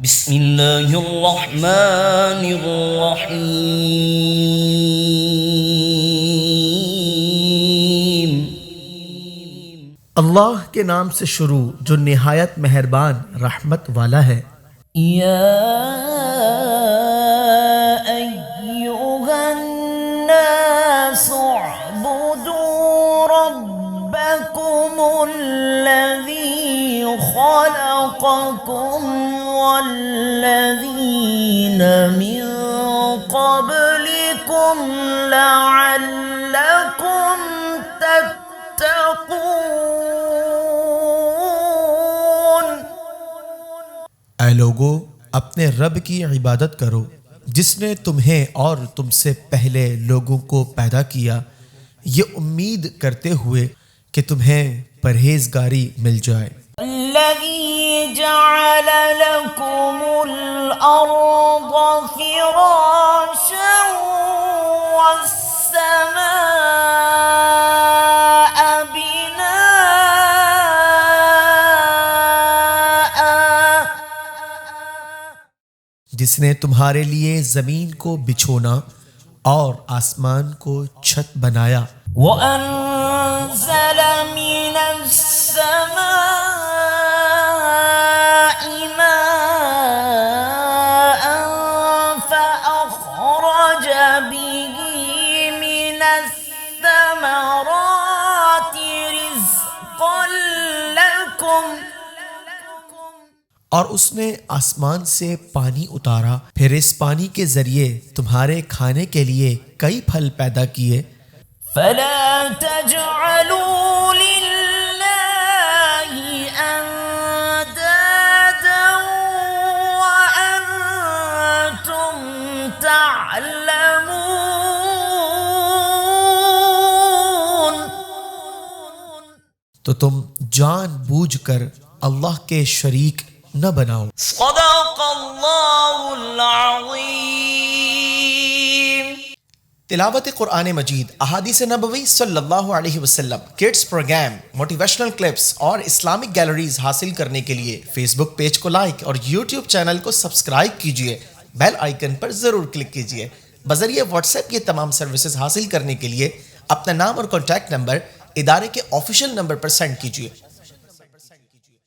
بسم اللہ الرحمن الرحیم۔ اللہ کے نام سے شروع جو نہایت مہربان رحمت والا ہے۔ یا ایہا الناس اعبدوا ربکم الذی خلقکم والذین من قبلکم لعلکم تتقون۔ اے لوگو، اپنے رب کی عبادت کرو جس نے تمہیں اور تم سے پہلے لوگوں کو پیدا کیا، یہ امید کرتے ہوئے کہ تمہیں پرہیزگاری مل جائے۔ الذي جعل لكم الأرض فراشا والسماء بناء، جس نے تمہارے لیے زمین کو بچھونا اور آسمان کو چھت بنایا، وأنزل من السماء ماء فأخرج به من الثمرات رزقا لكم۔ اور اس نے آسمان سے پانی اتارا، پھر اس پانی کے ذریعے تمہارے کھانے کے لیے کئی پھل پیدا کیے۔ فلا تجعلوا لله اندادا وانتم تعلمون۔ تو تم جان بوجھ کر اللہ کے شریک نہ بناؤ۔ صدق اللہ العظیم۔ تلاوت قرآن مجید، احادیث نبوی صلی اللہ علیہ وسلم، کڈز پروگرام، موٹیویشنل کلپس اور اسلامک گیلریز حاصل کرنے کے لیے فیس بک پیج کو لائک اور یوٹیوب چینل کو سبسکرائب کیجیے، بیل آئیکن پر ضرور کلک کیجیے۔ بذریعہ واٹس ایپ یہ تمام سروسز حاصل کرنے کے لیے اپنا نام اور کانٹیکٹ نمبر ادارے کے آفیشیل نمبر پر سینڈ کیجیے۔